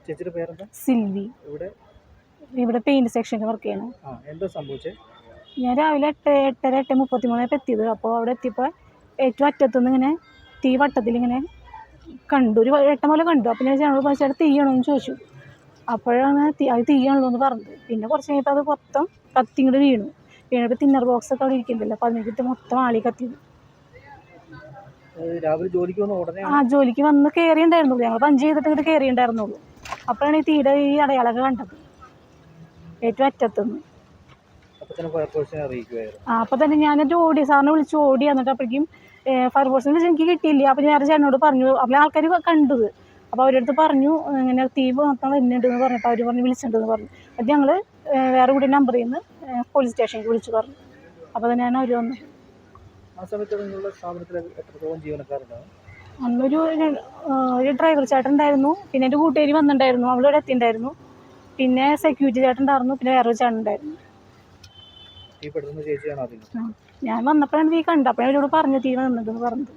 ചേച്ചിയുടെ പേരെന്താ? സിൽവി. ഇവിടെ പെയിന്റ് സെക്ഷനിൽ വർക്ക് ചെയ്യണം. എന്താ സംഭവിച്ചത്? ഞാൻ രാവിലെ 8:33 എത്തിയത്. അപ്പോൾ അവിടെ എത്തിയപ്പോൾ ഏറ്റവും അറ്റത്തുനിന്ന് ഇങ്ങനെ തീ വട്ടത്തിൽ ഇങ്ങനെ കണ്ടു, ഒരു വെട്ടം പോലെ കണ്ടു. അപ്പോൾ ഞാൻ ഞങ്ങൾ ചേട്ടാ തീയണമെന്ന് ചോദിച്ചു. അപ്പോഴാണ് അത് തീയാണല്ലോ എന്ന് പറഞ്ഞത്. പിന്നെ കുറച്ച് കഴിഞ്ഞപ്പോൾ അത് മൊത്തം കത്തി ഇങ്ങോട്ട് വീണപ്പോൾ തിന്നർ ബോക്സ് ഒക്കെ അവിടെ ഇരിക്കുന്നില്ല. അപ്പോൾ അതിനകത്ത് മൊത്തം ആളി കത്തിയത്. ജോലിക്ക് വന്ന് കയറിയുണ്ടായിരുന്നുള്ളൂ. ഞങ്ങൾ പഞ്ച് ചെയ്തിട്ട് ഇങ്ങോട്ട് കയറിയുണ്ടായിരുന്നുള്ളൂ. അപ്പോഴാണ് ഈ തീയുടെ ഈ അടയാളൊക്കെ കണ്ടത് ഏറ്റവും അറ്റത്തുനിന്ന്. അപ്പോൾ തന്നെ ഞാനൊരു ഓടി, സാറിനെ വിളിച്ച് ഓടി. എന്നിട്ട് അപ്പോഴേക്കും ഫയർഫോഴ്സിനെ വിളിച്ച് എനിക്ക് കിട്ടിയില്ല. അപ്പോൾ ഞാൻ ചേട്ടനോട് പറഞ്ഞു. അപ്പോൾ ആൾക്കാർ കണ്ടത്. അപ്പോൾ അവരുടെ അടുത്ത് പറഞ്ഞു ഇങ്ങനെ തീ മൊത്തം വരുന്നുണ്ടെന്ന് പറഞ്ഞപ്പോൾ അവർ പറഞ്ഞ് വിളിച്ചിട്ടുണ്ടെന്ന് പറഞ്ഞു. അത് ഞങ്ങൾ വേറെ കൂടി നമ്പറിൽ നിന്ന് പോലീസ് സ്റ്റേഷനിൽ വിളിച്ച് പറഞ്ഞു. അപ്പോൾ തന്നെയാണ് അവർ വന്നത്. അന്നൊരു ഡ്രൈവർ ചേട്ടൻ ഉണ്ടായിരുന്നു, പിന്നെ എൻ്റെ കൂട്ടുകാരി വന്നിട്ടുണ്ടായിരുന്നു, അവളിവിടെ എത്തിയിട്ടുണ്ടായിരുന്നു, പിന്നെ സെക്യൂരിറ്റി ചേട്ടൻ ഉണ്ടായിരുന്നു, പിന്നെ വേറൊരു ചേട്ടൻ ഉണ്ടായിരുന്നു. ഞാൻ വന്നപ്പോഴാണ് തീ കണ്ടത്. അപ്പോഴാണ് അവരോട് പറഞ്ഞു തീ വന്നിട്ടുണ്ടെന്ന് പറഞ്ഞത്.